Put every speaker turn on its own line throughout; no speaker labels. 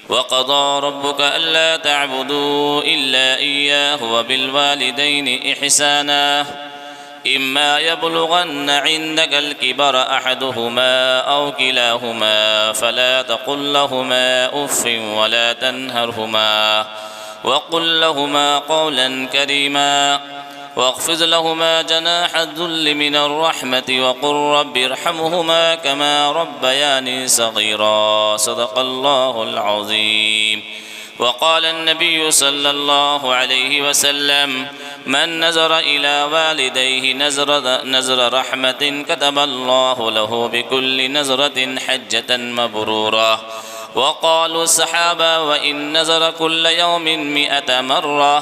वक़ज़ा रब्बुका अल्ला तअबुदू इल्ला इय्याहु व बिल वालिदैनि इहसाना इम्मा यबलुगन्न इंदकल किबर अहदुहुमा औ किलाहुमा फला तक़ुल लहुमा उफ़्फ़िन वला तन्हरहुमा वक़ुल लहुमा क़ौलन करीमा वख़्फ़िज़ लहुमा जनाह अज़्ज़ुल्लि मिनर रहमति वक़ुल रब्बि इरहमहुमा कमा रब्बयानी सग़ीरा सदक़ल्लाहुल अज़ीम। वक़ाल अन्नबिय्यु सल्लल्लाहु अलैहि वसल्लम मन नज़र इला वालिदैहि नज़र रहमतिन कतबल्लाहु लहु बिकुल्लि नज़रतिन हज्जतन मबरूरा। वक़ालु सहाबा व इन नज़र कुल्ल यौमिन मिअत मर्रा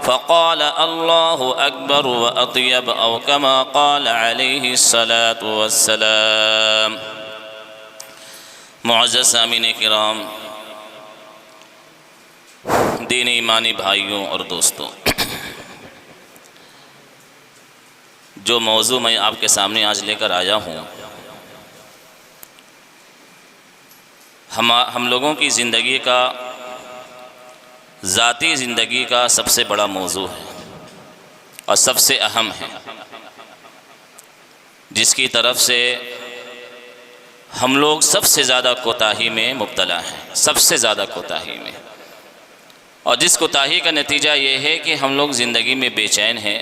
फ़क़ाल अल्लाहु अकबर व अत्यब औ कमा क़ाल अलैहि सलातु वस्सलाम। मुअज़्ज़ज़ सामीन किराम, दीन ईमानी भाइयों और दोस्तों, जो मौजू मैं आपके सामने आज लेकर आया हूँ, हम लोगों की ज़िंदगी का, ज़ाती ज़िंदगी का सबसे बड़ा मौजू है और सबसे अहम है, जिसकी तरफ से हम लोग सबसे ज़्यादा कोताही में मुब्तला हैं, सबसे ज़्यादा कोताही में। और जिस कोताही का नतीजा ये है कि हम लोग ज़िंदगी में बेचैन हैं,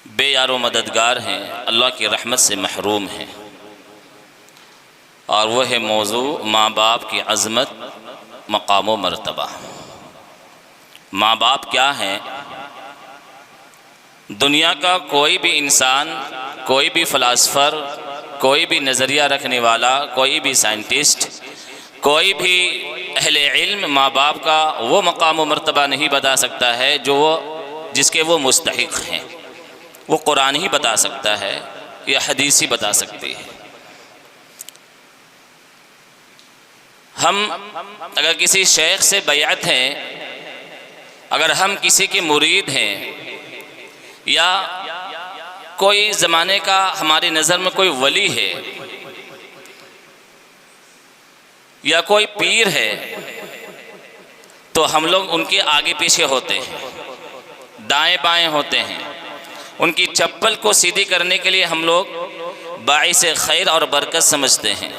बेयारो मददगार हैं, अल्लाह की रहमत से महरूम हैं। और वह है मौजू माँ बाप की अज़मत, मकाम व मर्तबा। माँ बाप क्या हैं? दुनिया का कोई भी इंसान, कोई भी फ़िलासफ़र, कोई भी नज़रिया रखने वाला, कोई भी साइंटिस्ट, कोई भी अहले इल्म माँ बाप का वो मकाम व मर्तबा नहीं बता सकता है जिसके वो मुस्तहिक़ हैं। वो कुरान ही बता सकता है या हदीस ही बता सकती है। हम अगर किसी शेख से बैअत हैं, अगर हम किसी के मुरीद हैं, या कोई ज़माने का हमारी नज़र में कोई वली है या कोई पीर है, तो हम लोग उनके आगे पीछे होते हैं, दाएं बाएं होते हैं। उनकी चप्पल को सीधी करने के लिए हम लोग बाइसे खैर और बरकत समझते हैं।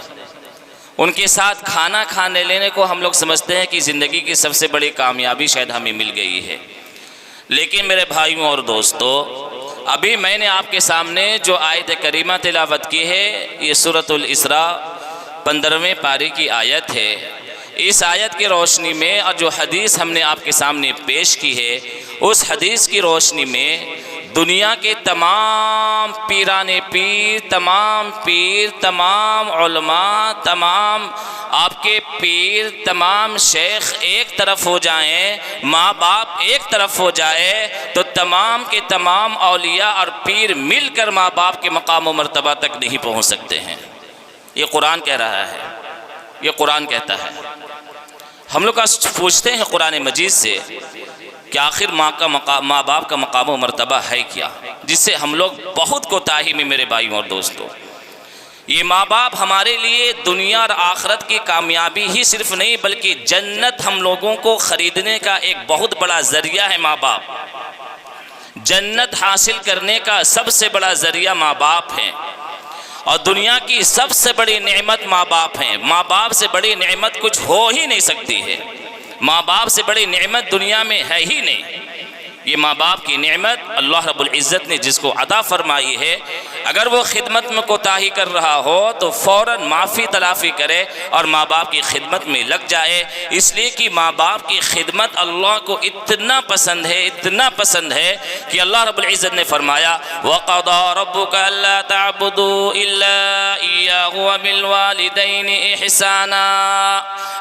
उनके साथ खाना खाने लेने को हम लोग समझते हैं कि ज़िंदगी की सबसे बड़ी कामयाबी शायद हमें मिल गई है। लेकिन मेरे भाइयों और दोस्तों, अभी मैंने आपके सामने जो आयत करीमा तिलावत की है, ये सूरतुल इसरा 15वें पारे की आयत है। इस आयत की रोशनी में और जो हदीस हमने आपके सामने पेश की है, उस हदीस की रोशनी में दुनिया के तमाम पीराने पीर, तमाम उलमा, तमाम आपके पीर, तमाम शेख एक तरफ हो जाएं, माँ बाप एक तरफ हो जाए, तो तमाम के तमाम औलिया और पीर मिलकर माँ बाप के मकाम व मर्तबा तक नहीं पहुँच सकते हैं। ये कुरान कह रहा है, ये कुरान कहता है। हम लोग आज पूछते हैं कुरान मजीद से कि आखिर माँ बाप का मकाम व मर्तबा है क्या, जिससे हम लोग बहुत कोताही में मेरे भाइयों और दोस्तों। ये माँ बाप हमारे लिए दुनिया और आखिरत की कामयाबी ही सिर्फ नहीं, बल्कि जन्नत हम लोगों को ख़रीदने का एक बहुत बड़ा ज़रिया है। माँ बाप जन्नत हासिल करने का सबसे बड़ा ज़रिया माँ बाप हैं, और दुनिया की सबसे बड़ी नेमत माँ बाप हैं। माँ बाप से बड़ी नेमत कुछ हो ही नहीं सकती है। माँ बाप से बड़ी नेमत दुनिया में है ही नहीं। ये माँ बाप की नेमत अल्लाह रब्बुल इज़्ज़त ने जिसको अता फरमाई है, अगर वो खिदमत में कोताही कर रहा हो तो फ़ौरन माफ़ी तलाफ़ी करे और माँ बाप की खिदमत में लग जाए, इसलिए कि माँ बाप की खिदमत अल्लाह को इतना पसंद है, इतना पसंद है कि अल्लाह रब्बुल इज़्ज़त ने फरमाया वक़ज़ा रब्बुका अल्ला तअबुदू इल्ला इय्याहु व बिल वालिदैनि इहसाना।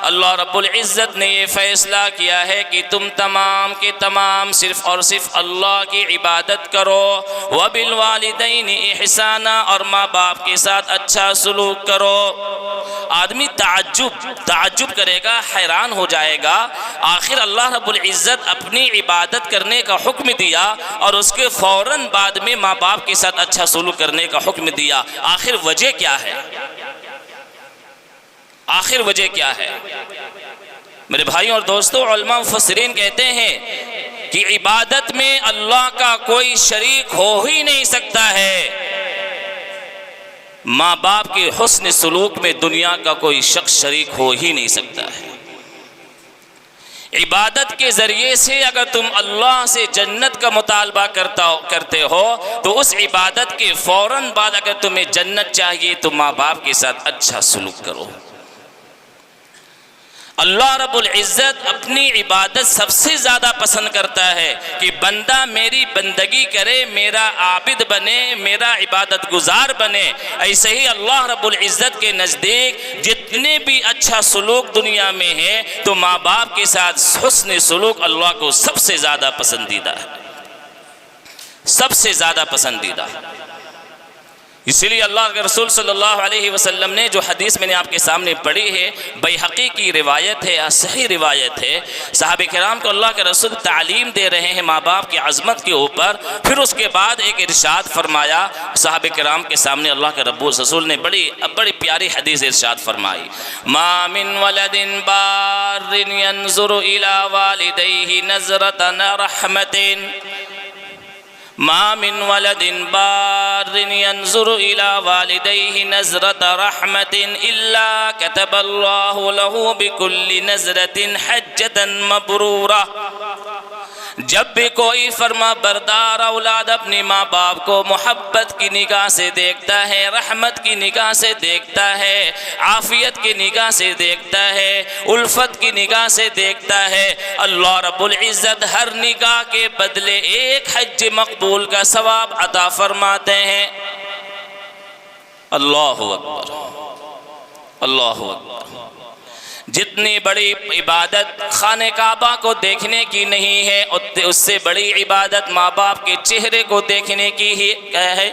अल्लाह रब्बुल इज़्ज़त ने ये फ़ैसला किया है कि तुम तमाम के तमाम सिर्फ़ और सिर्फ अल्लाह की इबादत करो, व बिल वालिदैनि इहसाना, और माँ बाप के साथ अच्छा सलूक करो। आदमी ताज्जुब करेगा, हैरान हो जाएगा, आखिर अल्लाह रब्बुल इज़्ज़त अपनी इबादत करने का हुक्म दिया और उसके फ़ौरन बाद में माँ बाप के साथ अच्छा सलूक करने का हुक्म दिया। आखिर वजह क्या है? आखिर वजह क्या है? मेरे भाइयों और दोस्तों, उलमा मुफस्सिरीन कहते हैं कि इबादत में अल्लाह का कोई शरीक हो ही नहीं सकता है। माँ बाप के हुस्न सलूक में दुनिया का कोई शख्स शरीक हो ही नहीं सकता है। इबादत के ज़रिए से अगर तुम अल्लाह से जन्नत का मुतालबा करते हो तो उस इबादत के फ़ौरन बाद अगर तुम्हें जन्नत चाहिए तो माँ बाप के साथ अच्छा सलूक करो। अल्लाह रब्बुल इज़्ज़त अपनी इबादत सबसे ज़्यादा पसंद करता है कि बंदा मेरी बंदगी करे, मेरा आबिद बने, मेरा इबादत गुजार बने। ऐसे ही अल्लाह रब्बुल इज़्ज़त के नज़दीक जितने भी अच्छा सलूक दुनिया में है तो माँ बाप के साथ हुस्न सलूक अल्लाह को सबसे ज़्यादा पसंदीदा है, सबसे ज़्यादा पसंदीदा। इसीलिए अल्लाह के रसूल सल्लल्लाहु अलैहि वसल्लम ने जो हदीस मैंने आपके सामने पढ़ी है, बैहक़ी की रिवायत है, सही रिवायत है, सहाबे किराम को अल्लाह के रसूल तालीम दे रहे हैं माँ बाप की अज़मत के ऊपर। फिर उसके बाद एक इरशाद फरमाया सहाबे किराम के सामने, अल्लाह के रसूल ने बड़ी प्यारी हदीस इरशाद फरमाई, मा मिन वलदिन बारिन यंज़ुरु इला वालिदैहि नज़रतन रहमतिन, मा मिन वलदिन बारिन यंज़ुरु इला वालिदैहि नज़रत रहमतिन इल्ला कतबल्लाहु लहू बिकुल्ली नज़रतिन हज्जतन मबरूरा। जब भी कोई फरमा बरदार औलाद अपनी माँ बाप को मोहब्बत की निगाह से देखता है, रहमत की निगाह से देखता है, आफियत की निगाह से देखता है, उल्फत की निगाह से देखता है, अल्लाह रब्बुल इज़्ज़त हर निगाह के बदले एक हज मकबूल का सवाब अता फरमाते हैं। अल्लाहु अकबर, अल्लाहु अकबर। जितनी बड़ी इबादत खाने काबा को देखने की नहीं है, उससे बड़ी इबादत माँ बाप के चेहरे को देखने की ही है।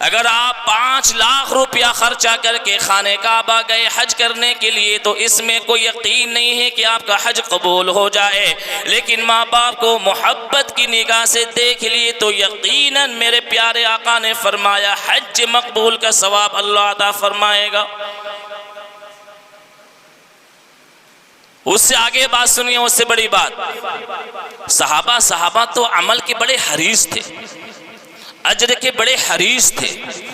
अगर आप 5 लाख रुपया खर्चा करके खाने काबा गए हज करने के लिए तो इसमें कोई यकीन नहीं है कि आपका हज कबूल हो जाए, लेकिन माँ बाप को मोहब्बत की निगाह से देख लिए तो यकीनन मेरे प्यारे आका ने फरमाया हज मकबूल का सवाब अल्लाह अता फरमाएगा। उससे आगे बात सुनिए, उससे बड़ी बात, सहाबा तो अमल के बड़े हरीस थे, अजर के बड़े हरीस थे।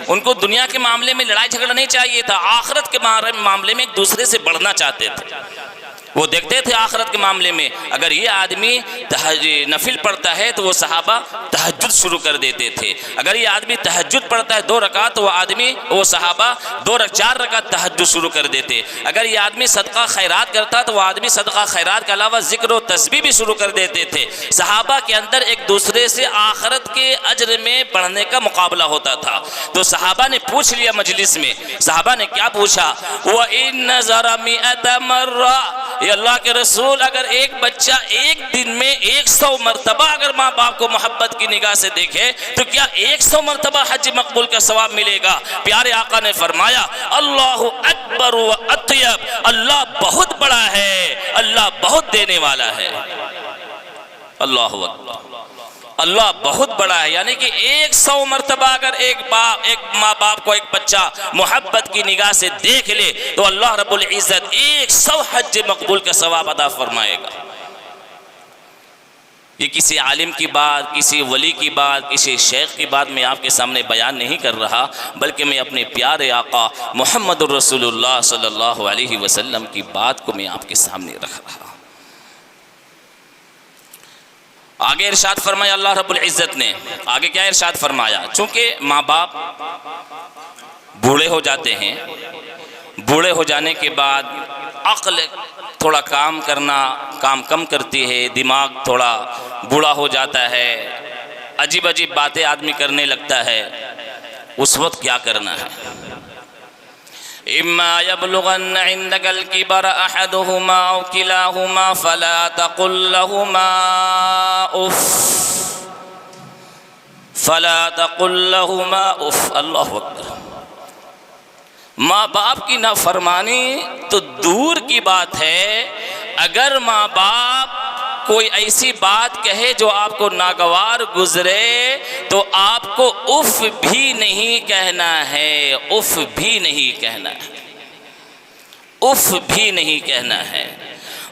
उनको दुनिया के मामले में लड़ाई झगड़ा नहीं चाहिए था, आखिरत के मामले में एक दूसरे से बढ़ना चाहते थे। वो देखते थे आखिरत के मामले में अगर ये आदमी नफिल पढ़ता है तो वो सहाबा तहज्जुद शुरू कर देते थे, अगर ये आदमी तहज्जुद पढ़ता है 2 रकात तो वो सहाबा 4 रकात तहज्जुद शुरू कर देते, अगर ये आदमी सदका खैरात करता तो वो आदमी सदका खैरात के अलावा जिक्र और तस्बीह भी शुरू कर देते थे। सहाबा के अंदर एक दूसरे से आखिरत के अजर में बढ़ने का मुकाबला होता था। तो सहाबा ने पूछ लिया मजलिस में, सहाबा ने क्या पूछा, व इन नज़रा मिअत मर्रा, ये अल्लाह के रसूल अगर एक बच्चा एक दिन में 100 मरतबा अगर माँ बाप को मोहब्बत की निगाह से देखे तो क्या 100 मरतबा हज मकबूल का सवाब मिलेगा? प्यारे आका ने फरमाया अल्लाहु अकबर व अत्यब, अल्लाह बहुत बड़ा है, अल्लाह बहुत देने वाला है। अल्लाहु अकबर, अल्लाह बहुत बड़ा है। यानी कि 100 मरतबा अगर एक माँ बाप को एक बच्चा मोहब्बत की निगाह से देख ले तो अल्लाह रब्बुल इज़्ज़त 100 हज मकबूल का सवाब अता फरमाएगा। ये किसी आलिम की बात, किसी वली की बात, किसी शेख की बात मैं आपके सामने बयान नहीं कर रहा, बल्कि मैं अपने प्यारे आका मुहम्मदुर रसूलुल्लाह सल्लल्लाहु अलैहि वसल्लम की बात को मैं आपके सामने रख रहा। आगे इरशाद फरमाया अल्लाह रब्बुल इज़्ज़त ने, आगे क्या इरशाद फरमाया, चूँकि माँ बाप बूढ़े हो जाते हैं, बूढ़े हो जाने के बाद अक्ल थोड़ा काम कम करती है, दिमाग थोड़ा बूढ़ा हो जाता है, अजीब अजीब बातें आदमी करने लगता है, उस वक्त क्या करना है? इम्मा यबलुगन्न इंदकल किबर अहदुहुमा औ किलाहुमा फला तकुल लहुमा उफ, फला तकुल लहुमा उफ। अल्लाहु अकबर। माँ बाप की नाफरमानी तो दूर की बात है, अगर माँ बाप कोई ऐसी बात कहे जो आपको नागवार गुजरे तो आपको उफ भी नहीं कहना है, उफ भी नहीं कहना है। उफ भी नहीं कहना है।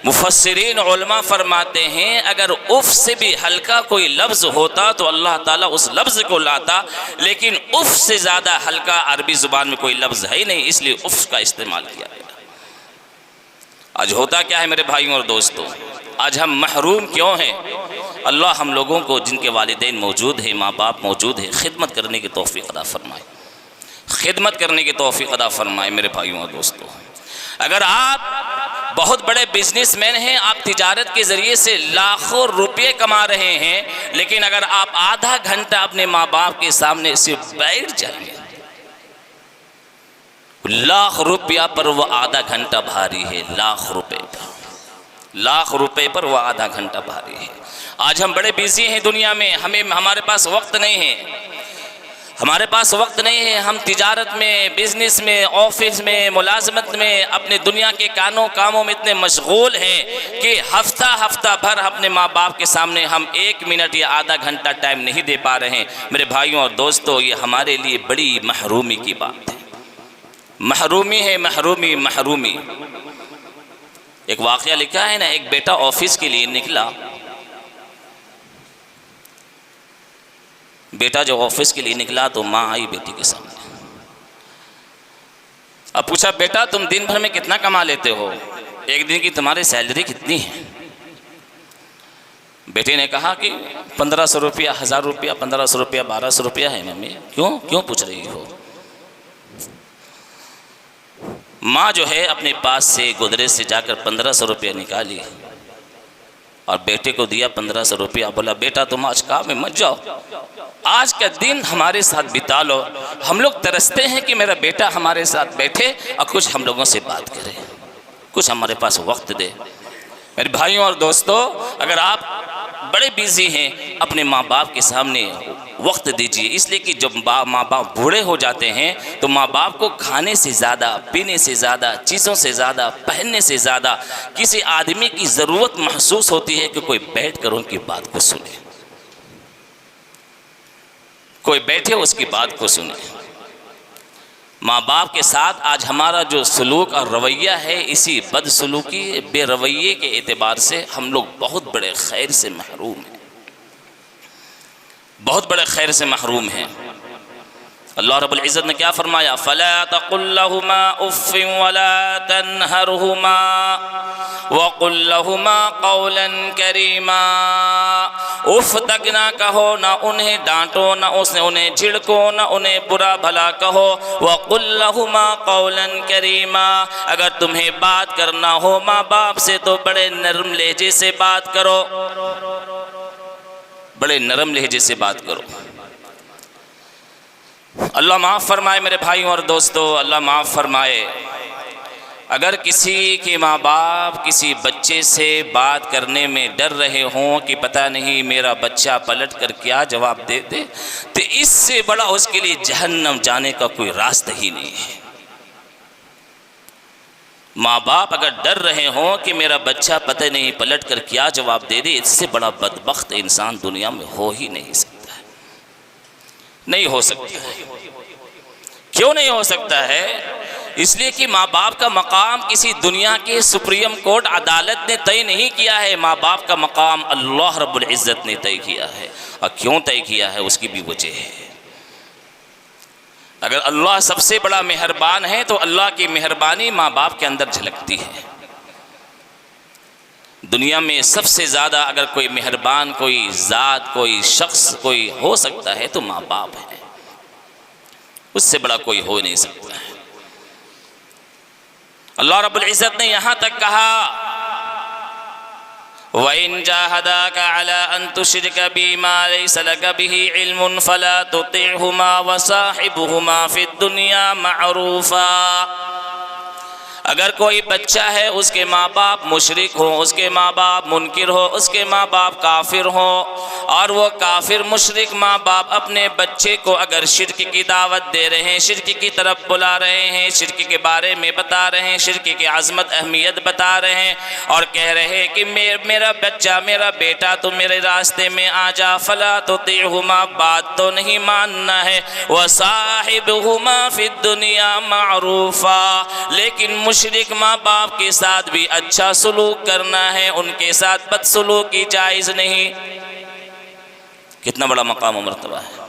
मुफस्सिरीन उलमा फरमाते हैं अगर उफ से भी हल्का कोई लफ्ज़ होता तो अल्लाह ताला उस लफ्ज़ को लाता, लेकिन उफ से ज़्यादा हल्का अरबी ज़ुबान में कोई लफ्ज़ है ही नहीं, इसलिए उफ का इस्तेमाल किया गया। आज होता क्या है मेरे भाइयों और दोस्तों, आज हम महरूम क्यों हैं? अल्लाह हम लोगों को जिनके वालिदैन मौजूद हैं, माँ बाप मौजूद हैं, खिदमत करने की तौफ़ीक़ अता फरमाए, खिदमत करने की तौफ़ीक़ अता फरमाए। मेरे भाइयों और दोस्तों, अगर आप बहुत बड़े बिजनेसमैन हैं, आप तिजारत के ज़रिए से लाखों रुपये कमा रहे हैं, लेकिन अगर आप आधा घंटा अपने माँ बाप के सामने से बैठ जाएंगे, लाख रुपया पर वो आधा घंटा भारी है, लाख रुपए पर वो आधा घंटा भारी है। आज हम बड़े बिजी हैं दुनिया में, हमारे पास वक्त नहीं है, हमारे पास वक्त नहीं है। हम तिजारत में, बिजनेस में, ऑफिस में, मुलाजमत में, अपने दुनिया के कामों में इतने मशगूल हैं कि हफ्ता भर अपने माँ बाप के सामने हम 1 मिनट या आधा घंटा टाइम नहीं दे पा रहे हैं। मेरे भाइयों और दोस्तों, ये हमारे लिए बड़ी महरूमी की बात है, महरूमी है, महरूमी। एक वाक़या लिखा है ना, एक बेटा ऑफिस के लिए निकला, बेटा जो ऑफिस के लिए निकला तो माँ आई बेटी के सामने। अब पूछा, बेटा तुम दिन भर में कितना कमा लेते हो, एक दिन की तुम्हारी सैलरी कितनी है? बेटे ने कहा कि 1500 रुपया, 1000 रुपया, 1500 रुपया, 1200 रुपया है मम्मी। क्यों पूछ रही हो? माँ जो है अपने पास से गोदरेज से जाकर 1500 रुपया निकाली और बेटे को दिया 1500 रुपया। बोला, बेटा तुम आज काम में मत जाओ, आज का दिन हमारे साथ बिता लो। हम लोग तरसते हैं कि मेरा बेटा हमारे साथ बैठे और कुछ हम लोगों से बात करे, कुछ हमारे पास वक्त दे। मेरे भाइयों और दोस्तों, अगर आप बड़े बिजी हैं, अपने माँ बाप के सामने वक्त दीजिए, इसलिए कि जब माँ बाप बूढ़े हो जाते हैं तो माँ बाप को खाने से ज़्यादा, पीने से ज़्यादा, चीज़ों से ज़्यादा, पहनने से ज़्यादा किसी आदमी की ज़रूरत महसूस होती है कि कोई बैठ कर उनकी बात को सुने, कोई बैठे उसकी बात को सुने। माँ बाप के साथ आज हमारा जो सलूक और रवैया है, इसी बदसलूकी, बेरवैये के एतबार से हम लोग बहुत बड़े खैर से महरूम हैं, बहुत बड़े खैर से महरूम हैं। अल्लाह रब्बुल इज़्ज़त ने क्या फरमाया? फ़ला तक़ुल लहुमा उफ़्फ़िन वला तन्हरहुमा वक़ुल लहुमा क़ौलन करीमा। उफ़ तक ना कहो, ना उन्हें डांटो, ना उन्हें झिड़को, ना उन्हें बुरा भला कहो। वक़ुल लहुमा क़ौलन करीमा, अगर तुम्हें बात करना हो माँ बाप से तो बड़े नरम लहजे से बात करो, बड़े नरम लहजे से बात करो। अल्लाह माफ़ फरमाए मेरे भाइयों और दोस्तों, अल्लाह माफ़ फरमाए। अगर किसी के माँ बाप किसी बच्चे से बात करने में डर रहे हों कि पता नहीं मेरा बच्चा पलट कर क्या जवाब दे दे, तो इससे बड़ा उसके लिए जहन्नम जाने का कोई रास्ता ही नहीं है। माँ बाप अगर डर रहे हों कि मेरा बच्चा पता नहीं पलट कर क्या जवाब दे दे, इससे बड़ा बदबख्त इंसान दुनिया में हो ही नहीं सकता है, नहीं हो सकता है। क्यों नहीं हो सकता है? इसलिए कि माँ बाप का मकाम किसी दुनिया के सुप्रीम कोर्ट अदालत ने तय नहीं किया है, माँ बाप का मकाम अल्लाह रब्बुल इज़्ज़त ने तय किया है। और क्यों तय किया है उसकी भी वजह है। अगर अल्लाह सबसे बड़ा मेहरबान है तो अल्लाह की मेहरबानी माँ बाप के अंदर झलकती है। दुनिया में सबसे ज़्यादा अगर कोई मेहरबान, कोई ज़ात, कोई शख्स कोई हो सकता है तो माँ बाप है, उससे बड़ा कोई हो नहीं सकता है। अल्लाह रब्बुल इज़्ज़त ने यहाँ तक कहा, वइन जाहदाका अला अन तुश्रिक बिमा लैसा लका बिही इल्मुन फला तुतिअहुमा वसाहिबहुमा फिद दुनिया मअरूफा। अगर कोई बच्चा है, उसके माँ बाप मुशरिक हो, उसके माँ बाप मुनकिर हो, उसके माँ बाप काफिर हो, और वो काफिर मुशरिक माँ बाप अपने बच्चे को अगर शिर्क की दावत दे रहे हैं, शिर्क की तरफ बुला रहे हैं, शिर्क के बारे में बता रहे हैं, शिर्क की आज़मत अहमियत बता रहे हैं और कह रहे हैं कि मेरा बच्चा, मेरा बेटा तो मेरे रास्ते में आ जा, फला तुतिअहुमा, बात तो नहीं मानना है, वसाहिबहुमा फिद दुनिया मअरूफा, लेकिन मुशरिक माँ बाप के साथ भी अच्छा सलूक करना है, उनके साथ बदसलूकी जायज़ नहीं। कितना बड़ा मकाम और मर्तबा है।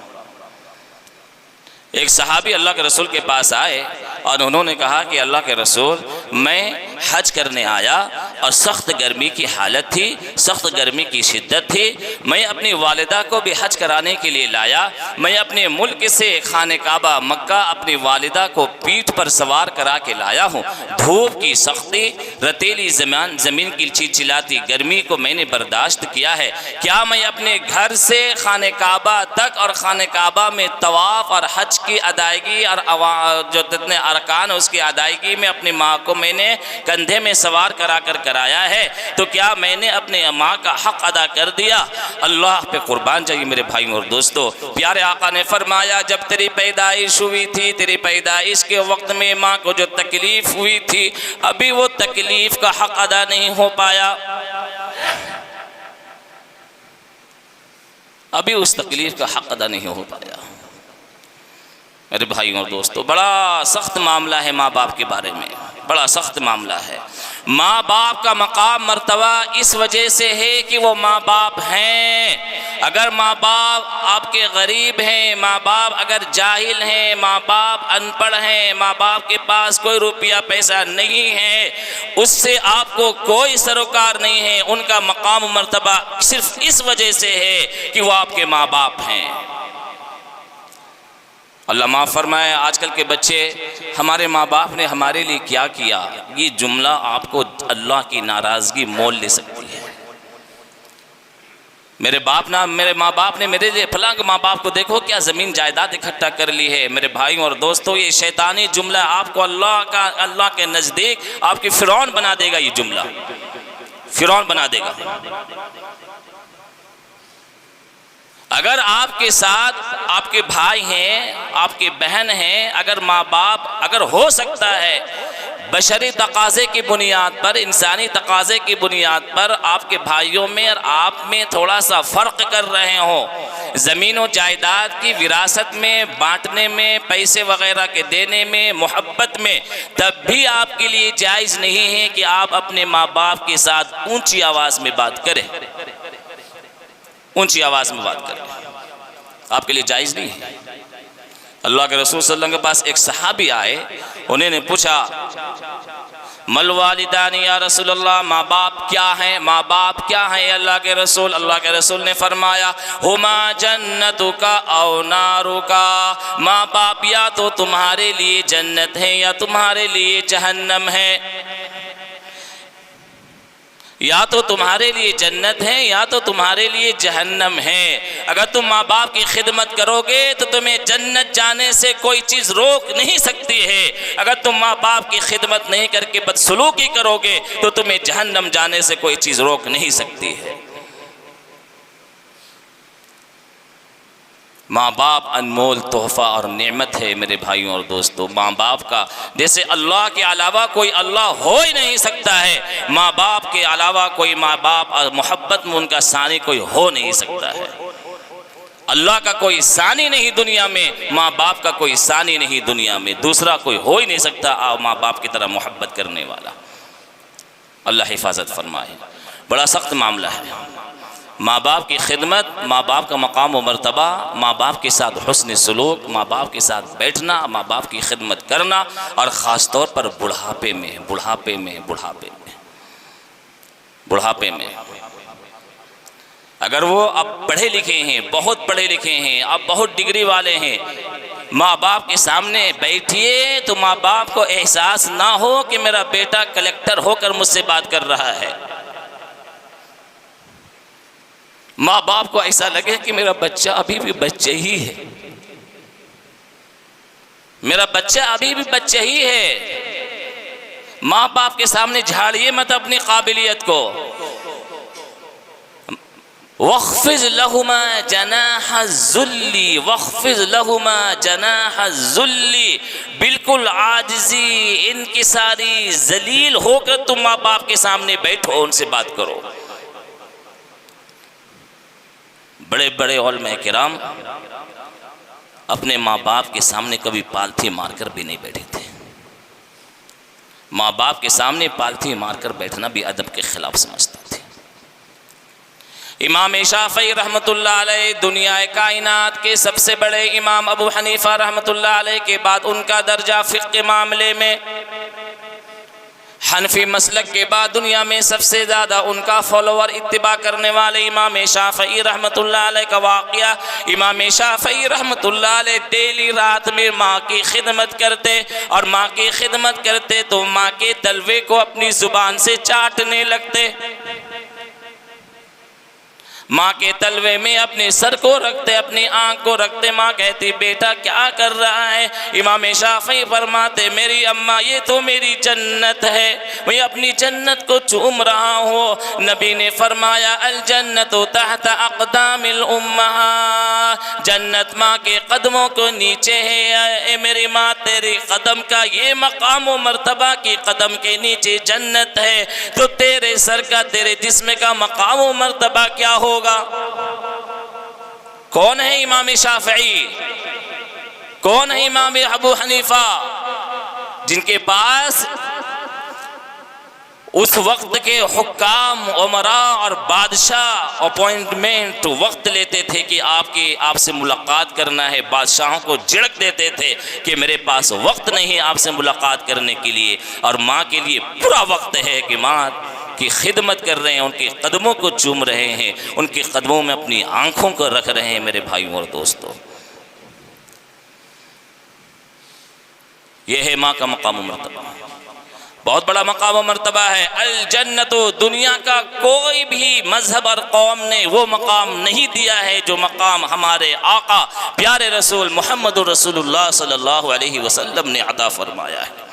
एक सहाबी अल्लाह के रसूल के पास आए और उन्होंने कहा कि अल्लाह के रसूल, मैं हज करने आया और सख्त गर्मी की हालत थी, सख्त गर्मी की शिद्दत थी। मैं अपनी वालिदा को भी हज कराने के लिए लाया। मैं अपने मुल्क से खाने काबा मक्का अपनी वालिदा को पीठ पर सवार करा के लाया हूँ। धूप की सख्ती, रतीली ज़मीन की चिलचिलाती गर्मी को मैंने बर्दाश्त किया है। क्या मैं अपने घर से खाने काबा तक और खाने काबा में तवाफ़ और हज की अदायगी और जो जितने अरकान उसकी अदायगी में अपनी माँ को मैंने कंधे में सवार कराया है, तो क्या मैंने अपने माँ का हक़ अदा कर दिया? अल्लाह पे कुर्बान जाइए मेरे भाइयों और दोस्तों। प्यारे आका ने फरमाया, जब तेरी पैदाइश हुई थी, तेरी पैदाइश के वक्त में माँ को जो तकलीफ़ हुई थी, अभी वो तकलीफ़ का हक़ अदा नहीं हो पाया, अभी उस तकलीफ़ का हक़ अदा नहीं हो पाया। मेरे भाइयों और दोस्तों, बड़ा सख्त मामला है माँ बाप के बारे में, बड़ा सख्त मामला है। माँ बाप का मकाम मर्तबा इस वजह से है कि वो माँ बाप हैं। अगर माँ बाप आपके गरीब हैं, माँ बाप अगर जाहिल हैं, माँ बाप अनपढ़ हैं, माँ बाप के पास कोई रुपया पैसा नहीं है, उससे आपको कोई सरोकार नहीं है। उनका मकाम मर्तबा सिर्फ इस वजह से है कि वो आपके माँ बाप हैं। अल्लाह माफ़ फरमाए, आजकल के बच्चे, हमारे माँ बाप ने हमारे लिए क्या किया, ये जुमला आपको अल्लाह की नाराज़गी मोल ले सकती है। मेरे माँ बाप ने मेरे लिए फलां के माँ बाप को देखो क्या ज़मीन जायदाद इकट्ठा कर ली है। मेरे भाइयों और दोस्तों, ये शैतानी जुमला आपको अल्लाह के नज़दीक आपकी फ़िरौन बना देगा। ये जुमला फ़िरौन बना देगा। अगर आपके साथ आपके भाई हैं, आपके बहन हैं, अगर माँ बाप, अगर हो सकता है बशरी तकाज़े की बुनियाद पर, इंसानी तकाज़े की बुनियाद पर आपके भाइयों में और आप में थोड़ा सा फ़र्क कर रहे हों, ज़मीन व जायदाद की विरासत में बांटने में, पैसे वग़ैरह के देने में, मोहब्बत में, तब भी आपके लिए जायज़ नहीं है कि आप अपने माँ बाप के साथ ऊंची आवाज़ में बात करें। ऊंची आवाज़ में बात करें, आपके लिए जायज़ नहीं है। अल्लाह के रसूल सल्लल्लाहु अलैहि वसल्लम के पास एक सहाबी आए, उन्होंने पूछा, मल वालिदानी या रसूल अल्लाह, माँ बाप क्या हैं, माँ बाप क्या हैं अल्लाह के रसूल? अल्लाह के रसूल ने फरमाया, हुमा जन्नतुका औ नारुका, माँ बाप या तो तुम्हारे लिए जन्नत है या तुम्हारे लिए जहन्नम है। या तो तुम्हारे लिए जन्नत है या तो तुम्हारे लिए जहन्नम है। अगर तुम माँ बाप की खिदमत करोगे तो तुम्हें जन्नत जाने से कोई चीज़ रोक नहीं सकती है। अगर तुम माँ बाप की खिदमत नहीं करके बदसलूकी करोगे तो तुम्हें जहन्नम जाने से कोई चीज़ रोक नहीं सकती है। माँ बाप अनमोल तोहफ़ा और नेमत है मेरे भाइयों और दोस्तों। माँ बाप का जैसे अल्लाह के अलावा कोई अल्लाह हो ही नहीं सकता है, माँ बाप के अलावा कोई माँ बाप और मोहब्बत में उनका सानी कोई हो नहीं सकता है। अल्लाह का कोई सानी नहीं दुनिया में, माँ बाप का कोई सानी नहीं दुनिया में, दूसरा कोई हो ही नहीं सकता माँ बाप की तरह मोहब्बत करने वाला। अल्लाह हिफाजत फरमाए। बड़ा सख्त मामला है माँ बाप की खिदमत, माँ बाप का मकाम व मर्तबा, माँ बाप के साथ हुस्न सलूक, माँ बाप के साथ बैठना, माँ बाप की खिदमत करना, और ख़ास तौर पर बुढ़ापे में अगर वो अब पढ़े लिखे हैं, बहुत पढ़े लिखे हैं, अब बहुत डिग्री वाले हैं, माँ बाप के सामने बैठिए तो माँ बाप को एहसास ना हो कि मेरा बेटा कलेक्टर होकर मुझसे बात कर रहा है। माँ बाप को ऐसा लगे कि मेरा बच्चा अभी भी बच्चे ही है, मेरा बच्चा अभी भी बच्चे ही है। माँ बाप के सामने झाड़िए मत अपनी काबिलियत को। वख्फिज लहुमा जनाह ज़ुल्ली, वख्फिज लहुमा जनाह ज़ुल्ली, बिल्कुल आजिज़ी, इनकिसारी, जलील होकर तुम माँ बाप के सामने बैठो, उनसे बात करो। बड़े बड़े उलमा किराम अपने माँ बाप के सामने कभी पालथी मारकर भी नहीं बैठे थे। माँ बाप के सामने पालथी मारकर बैठना भी अदब के खिलाफ समझते थे। इमाम शाफ़ी रहमतुल्लाह अलैह दुनिया कायनात के सबसे बड़े इमाम अबू हनीफा रहमतुल्लाह अलैह के बाद उनका दर्जा फ़िक़्ह के मामले में, हनफी मसलक के बाद दुनिया में सबसे ज़्यादा उनका फॉलोअर इत्तिबा करने वाले इमाम शाफ़ी रहमतुल्लाह अलैह का वाक़या। इमाम शाफ़ी रहमतुल्लाह अलैह डेली रात में माँ की खिदमत करते, और माँ की खिदमत करते तो माँ के तलवे को अपनी ज़ुबान से चाटने लगते, माँ के तलवे में अपने सर को रखते, अपनी आँख को रखते। माँ कहती बेटा क्या कर रहा है? इमाम शाफ़ी फरमाते मेरी अम्मा ये तो मेरी जन्नत है, मैं अपनी जन्नत को चूम रहा हूँ। नबी ने फरमाया अल जन्नतु तहत अक़दामिल उम्महात, जन्नत माँ के कदमों को नीचे है। ए मेरी माँ तेरी कदम का ये मकाम व मर्तबा की कदम के नीचे जन्नत है, तो तेरे सर का तेरे जिस्म का मकाम व मर्तबा क्या हो? कौन है इमाम शाफ़ी? कौन है इमाम अबू हनीफा? जिनके पास उस वक्त के हुक्काम, उमरा और बादशाह अपॉइंटमेंट वक्त लेते थे कि आपसे मुलाकात करना है। बादशाहों को झिड़क देते थे कि मेरे पास वक्त नहीं है आपसे मुलाकात करने के लिए, और माँ के लिए पूरा वक्त है कि माँ की खिदमत कर रहे हैं, उनके कदमों को चूम रहे हैं, उनके कदमों में अपनी आंखों को रख रहे हैं। मेरे भाइयों और दोस्तों, यह है माँ का मकाम मर्तबा, बहुत बड़ा मकाम मर्तबा है। अल जन्नतो, दुनिया का कोई भी मजहब और कौम ने वो मकाम नहीं दिया है जो मकाम हमारे आका प्यारे रसूल मोहम्मद रसूलुल्लाह सल्लल्लाहु अलैहि वसल्लम ने अता फरमाया है।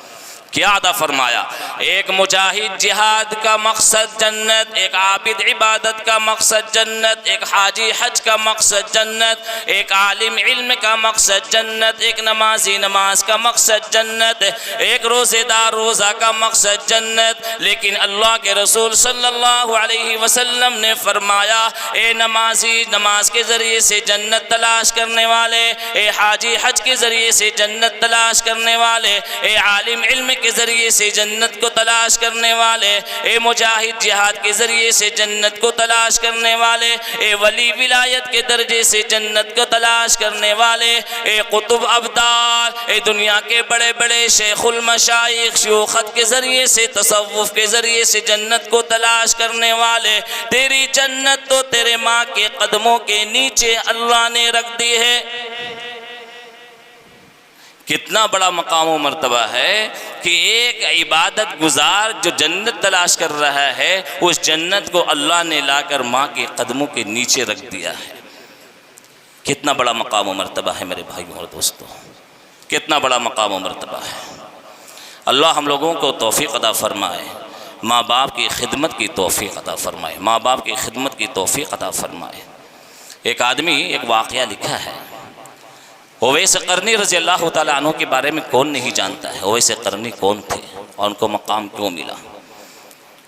क्या अता फरमाया? एक मुजाहिद जिहाद का मकसद जन्नत, एक आबिद इबादत का मकसद जन्नत, एक हाजी हज का मकसद जन्नत, एक आलिम इल्म का मकसद जन्नत, एक नमाजी नमाज का मकसद जन्नत, एक रोज़ेदार रोज़ा का मकसद जन्नत। लेकिन अल्लाह के रसूल सल्लल्लाहु अलैहि वसल्लम ने फरमाया ए नमाजी नमाज के ज़रिए से जन्नत तलाश करने वाले, ए हाजी हज के ज़रिए से जन्नत तलाश करने वाले, ए आलिम इल्म के ज़रिए से जन्नत को तलाश करने वाले, ए मुजाहिद जिहाद के ज़रिए से जन्नत को तलाश करने वाले, ए वली विलायत के दर्जे से जन्नत को तलाश करने वाले, ए कुतुब अब्दाल, ए दुनिया के बड़े बड़े शेखुल मशाइख शयूखत के ज़रिए से तसव्वुफ के ज़रिए से जन्नत को तलाश करने वाले, तेरी जन्नत तो तेरे माँ के कदमों के नीचे अल्लाह ने रख दी है। कितना बड़ा मकाम व मर्तबा है कि एक इबादत गुजार जो जन्नत तलाश कर रहा है, उस जन्नत को अल्लाह ने लाकर माँ के कदमों के नीचे रख दिया है। कितना बड़ा मकाम व मर्तबा है मेरे भाइयों और दोस्तों, कितना बड़ा मकाम व मर्तबा है। अल्लाह हम लोगों को तौफीक अता फरमाए, माँ बाप की खिदमत की तौफीक अता फरमाए, माँ बाप की खिदमत की तौफीक अता फरमाए। एक आदमी एक वाक़या लिखा है, उवैस करनी रज़ी अल्लाह ताला अन्हु के बारे में कौन नहीं जानता है। उवैस करनी कौन थे और उनको मकाम क्यों मिला?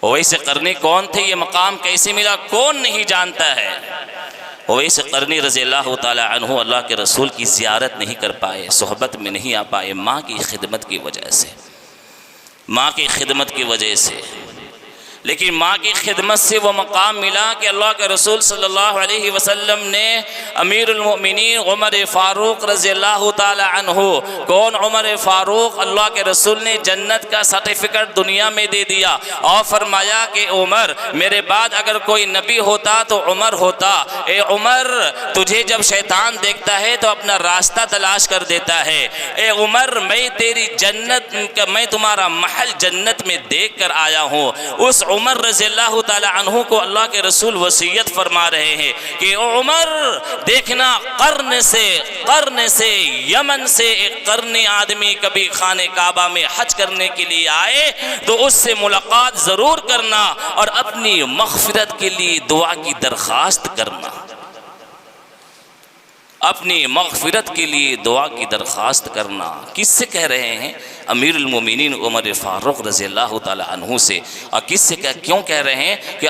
उवैस करनी कौन थे, ये मकाम कैसे मिला, कौन नहीं जानता है। उवैस करनी रज़ी अल्लाह ताला अन्हु अल्लाह के रसूल की ज़ियारत नहीं कर पाए, सोहबत में नहीं आ पाए, माँ की खिदमत की वजह से, माँ की खिदमत की वजह से। लेकिन माँ की खिदमत से वो मकाम मिला कि अल्लाह के रसूल सल्लल्लाहु अलैहि वसल्लम ने अमीरुल मोमिनीन उमर फ़ारूक रज़ी अल्लाह ताला अन्हु, कौन उमर फ़ारूक, अल्लाह के रसूल ने जन्नत का सर्टिफिकेट दुनिया में दे दिया और फरमाया कि उमर मेरे बाद अगर कोई नबी होता तो उमर होता। ए उमर, तुझे जब शैतान देखता है तो अपना रास्ता तलाश कर देता है। ए उमर, मैं तेरी जन्नत, मैं तुम्हारा महल जन्नत में देख कर आया हूँ। उस उमर रज़ियल्लाहु ताला अन्हु को अल्लाह के रसूल वसीयत फरमा रहे हैं कि उमर देखना, कर्न से यमन से एक कर्नी आदमी कभी खाने काबा में हज करने के लिए आए तो उससे मुलाकात ज़रूर करना और अपनी मग़फ़िरत के लिए दुआ की दरख्वास्त करना। अपनी मग़फ़िरत के लिए दुआ की दरख्वास्त करना। किससे कह रहे हैं? अमीरुल मोमिनीन उमर फ़ारूक रज़ियल्लाहु ताला अन्हु से। और किससे क्यों कह रहे हैं कि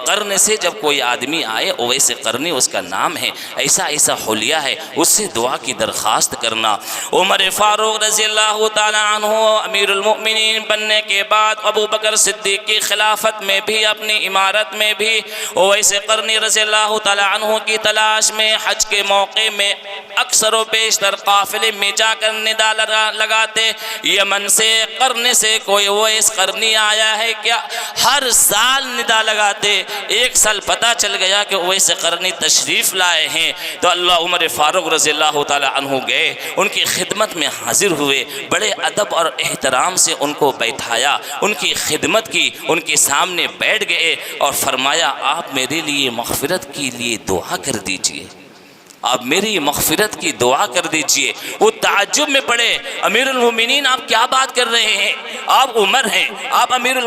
क़र्न से जब कोई आदमी आए, ओवैस क़र्नी उसका नाम है, ऐसा ऐसा हुलिया है, उससे दुआ की दरख्वास्त करना। उमर फ़ारूक रज़ियल्लाहु ताला अन्हु अमीरुल मोमिनीन बनने के बाद अबू बकर सिद्दीक़ की खिलाफत में भी, अपनी इमारत में भी ओवैस क़र्नी रज़ियल्लाहु ताला अन्हु की तलाश में हज के मौके में अक्सर व बेशतर काफ़िले में जाकर निदा लगाते। यमन से, क़र्न से कोई ओवैस क़र्नी आया है क्या? हर साल निदा लगाते। एक साल पता चल गया कि ओवैस क़र्नी तशरीफ़ लाए हैं, तो अल्लाह उमर फ़ारूक रज़ियल्लाहु ताला अन्हु गए, उनकी खिदमत में हाजिर हुए, बड़े अदब और एहतराम से उनको बैठाया, उनकी खिदमत की, उनके सामने बैठ गए और फरमाया, आप मेरे लिए मग़फ़िरत के लिए दुआ कर दीजिए, आप मेरी मग़फ़िरत की दुआ कर दीजिए। वो ताज्जुब में पड़े, अमीरुल मोमिनीन आप क्या बात कर रहे हैं? आप उमर हैं, आप अमीरुल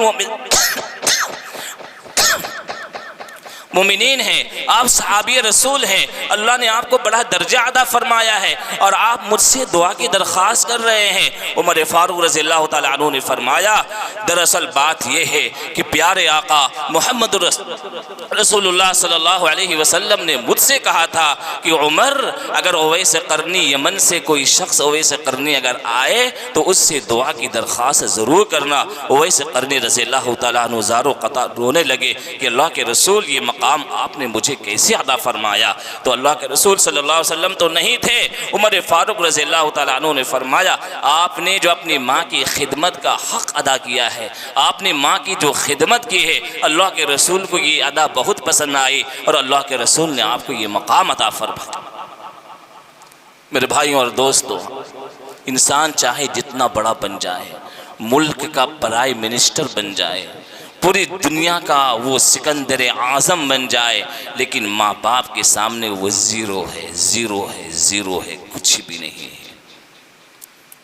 मोमिनीन हैं, आप सहाबी रसूल हैं, अल्लाह ने आपको बड़ा दर्जा अदा फरमाया है और आप मुझसे दुआ की दरख्वास्त कर रहे हैं। उमर फ़ारूक रज़ियल्लाहु ताला अन्हु ने फरमाया, दरअसल बात यह है कि प्यारे आका मोहम्मद रसूलुल्लाह सल्लल्लाहु अलैहि वसल्लम ने मुझसे कहा था कि उमर, अगर ओवैस क़र्नी यमन से कोई शख्स ओवैस क़र्नी अगर आए तो उससे दुआ की दरख्वास्त ज़रूर करना। ओवैस क़र्नी रज़ियल्लाहु ताला अन्हु ज़ारो क़ता रोने लगे कि अल्लाह के रसूल, ये मकाम आपने मुझे कैसे अदा फरमाया? तो अल्लाह के रसूल सल्लल्लाहु अलैहि वसल्लम तो नहीं थे। उमर फ़ारूक रज़ियल्लाहु ताला अन्हु ने फरमाया, आपने जो अपनी माँ की खिदमत का हक़ अदा किया है, आपने माँ की जो खिदमत की है, अल्लाह के रसूल को ये अदा बहुत पसंद आई और अल्लाह के रसूल ने आपको ये मकाम अता फरमाया। मेरे भाइयों और दोस्तों, इंसान चाहे जितना बड़ा बन जाए, मुल्क का प्राइम मिनिस्टर बन जाए, पूरी दुनिया का वो सिकंदर आज़म बन जाए, लेकिन माँ बाप के सामने वो ज़ीरो है, ज़ीरो है, ज़ीरो है, कुछ भी नहीं है,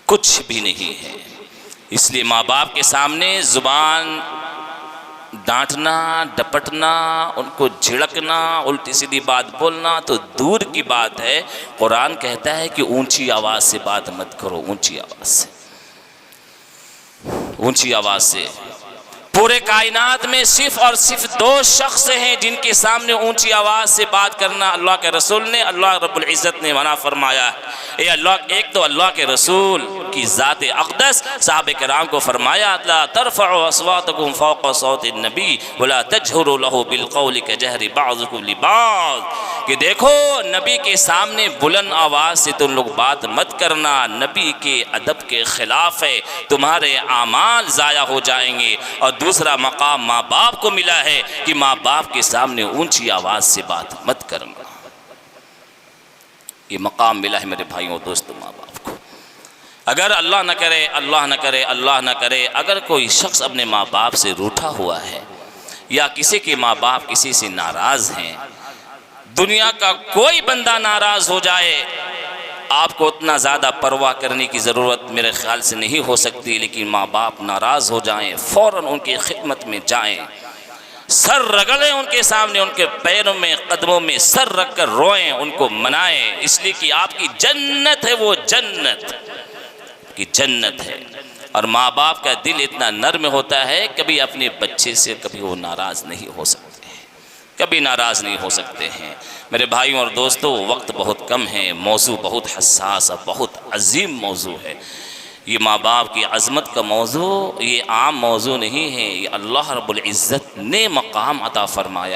कुछ भी नहीं है। इसलिए माँ बाप के सामने ज़ुबान डांटना, डपटना, उनको झिड़कना, उल्टी सीधी बात बोलना तो दूर की बात है। कुरान कहता है कि ऊंची आवाज़ से बात मत करो, ऊंची आवाज़ से, ऊंची आवाज़ से। पूरे कायनात में सिर्फ और सिर्फ दो शख्स हैं जिनके सामने ऊंची आवाज़ से बात करना अल्लाह के रसूल ने, अल्लाह रब्बुल इज़्ज़त ने मना फरमाया है। एक तो अल्लाह के रसूल की ज़ात अक़दस साहब कराम को फरमाया, ला तरफ़उ अस्वातकुम फ़ौक़ सौति नबी वला तजहरु लहु बिलक़ौलि कजहरि बअज़ुकुम लिबअज़, कि देखो नबी के सामने बुलंद आवाज़ से तुम लोग बात मत करना, नबी के अदब के ख़िलाफ़ है, तुम्हारे आमाल ज़ाया हो जाएंगे। और दूसरा मकाम माँ बाप को मिला है कि माँ बाप के सामने ऊंची आवाज़ से बात मत करना, ये मकाम मिला है मेरे भाइयों दोस्तों माँ बाप को। अगर अल्लाह न करे, अल्लाह न करे, अल्लाह न करे, अगर कोई शख्स अपने माँ बाप से रूठा हुआ है या किसी के माँ बाप किसी से नाराज़ हैं, दुनिया का कोई बंदा नाराज़ हो जाए, आपको उतना ज़्यादा परवाह करने की ज़रूरत मेरे ख़्याल से नहीं हो सकती, लेकिन माँ बाप नाराज़ हो जाएं, फ़ौरन उनकी खिदमत में जाएं, सर रगड़ें उनके सामने, उनके पैरों में, कदमों में सर रख कर रोएं, उनको मनाएं, इसलिए कि आपकी जन्नत है, वो जन्नत की जन्नत है। और माँ बाप का दिल इतना नर्म होता है, कभी अपने बच्चे से कभी वो नाराज़ नहीं हो सकते हैं, कभी नाराज़ नहीं हो सकते हैं। मेरे भाइयों और दोस्तों, वक्त बहुत कम है, मौजू बहुत हसास और बहुत अजीम मौजू है। ये माँ बाप की अज़मत का मौजू ये आम मौजू नहीं है, ये अल्लाह रब्बुल इज़्ज़त ने मकाम अता फ़रमाया है।